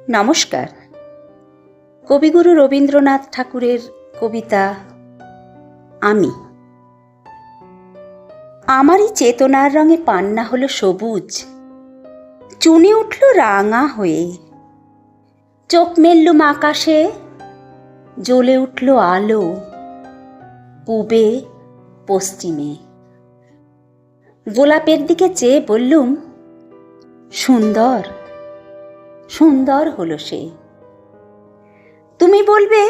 নমস্কার। কবিগুরু রবীন্দ্রনাথ ঠাকুরের কবিতা আমি। আমারই চেতনার রঙে পান্না হলো সবুজ, চুনি উঠল রাঙা হয়ে, চোখ মেললুম আকাশে, জ্বলে উঠল আলো পূবে পশ্চিমে। গোলাপের দিকে চেয়ে বললুম, সুন্দর সুন্দর হলো সে। তুমি বলবে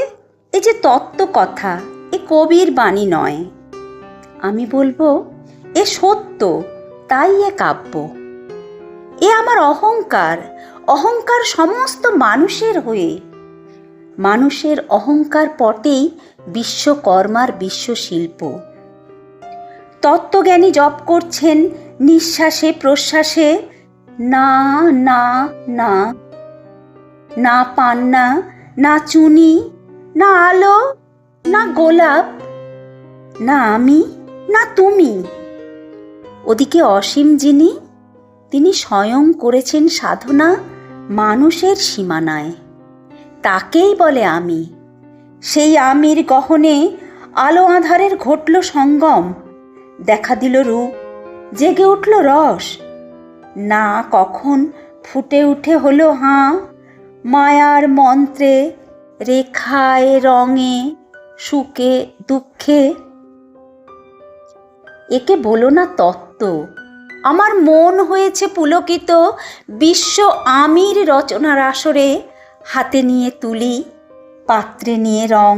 এ যে তত্ত্ব কথা, এ কবির বাণী নয়। আমি বলবো এ সত্য, তাই এ কাব্য। এ আমার অহংকার, অহংকার সমস্ত মানুষের হয়ে। মানুষের অহংকার পটেই বিশ্বকর্মার বিশ্বশিল্প। তত্ত্বজ্ঞানী জপ করছেন নিঃশ্বাসে প্রশ্বাসে, না না না, না পান্না, না চুনি, না আলো, না গোলাপ, না আমি, না তুমি। ওদিকে অসীম যিনি, তিনি স্বয়ং করেছেন সাধনা মানুষের সীমানায়, তাকেই বলে আমি। সেই আমির গহনে আলো আঁধারের ঘটল সঙ্গম, দেখা দিল রূপ, জেগে উঠল রস। না কখন ফুটে উঠে হলো হাঁ, মায়ার মন্ত্রে, রেখায় রঙে, সুখে দুঃখে। একে বলো না তত্ত্ব, আমার মন হয়েছে পুলকিত বিশ্ব আমির রচনার আসরে। হাতে নিয়ে তুলি, পাত্রে নিয়ে রং।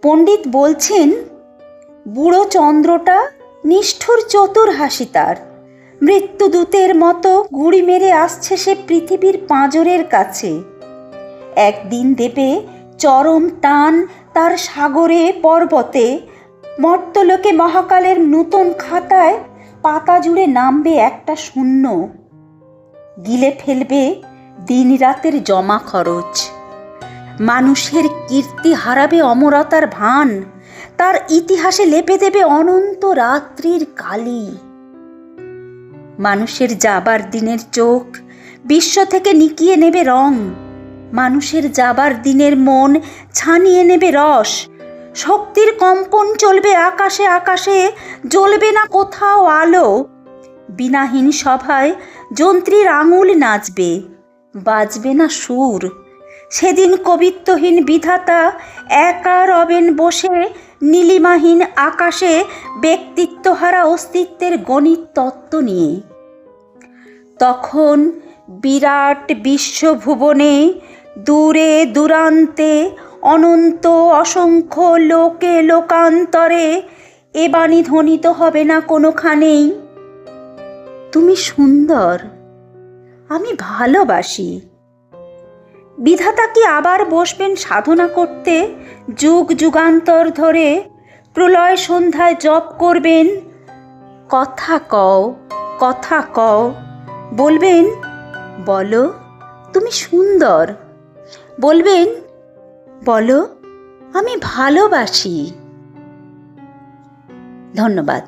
পণ্ডিত বলছেন বুড়ো চন্দ্রটা নিষ্ঠুর চতুর হাসি তার, মৃত্যুদূতের মতো গুড়ি মেরে আসছে সে পৃথিবীর পাঁজরের কাছে। একদিন দেবে চরম টান তার সাগরে পর্বতে, মর্তলোকে মহাকালের নূতন খাতায় পাতা জুড়ে নামবে একটা শূন্য, গিলে ফেলবে দিন রাতের জমা খরচ। মানুষের কীর্তি হারাবে অমরতার ভান, তার ইতিহাসে লেপে দেবে অনন্ত রাত্রির কালি। মানুষের যাবার দিনের চোখ বিশ্ব থেকে নিকিয়ে নেবে রং, মানুষের যাবার দিনের মন ছানিয়ে নেবে রস। শক্তির কম্পন চলবে আকাশে আকাশে, জ্বলবে না কোথাও আলো। বিনাহীন সভায় যন্ত্রীর আঙুল নাচবে, বাজবে না সুর। সেদিন কবিত্বহীন বিধাতা একা রবেন বসে নীলিমাহীন আকাশে, ব্যক্তিত্বহারা অস্তিত্বের গণিত তত্ত্ব নিয়ে। তখন বিরাট বিশ্বভুবনে, দূরে দূরান্তে, অনন্ত অসংখ্য লোকে লোকান্তরে এ বাণী ধ্বনিত হবে না কোনোখানেই, তুমি সুন্দর, আমি ভালোবাসি। বিধাতা কি আবার বসবেন সাধনা করতে যুগ যুগান্তর ধরে? প্রলয় সন্ধ্যায় জপ করবেন, কথা কও কথা কও, বলবেন বলো তুমি সুন্দর, বলবেন বলো আমি ভালোবাসি। ধন্যবাদ।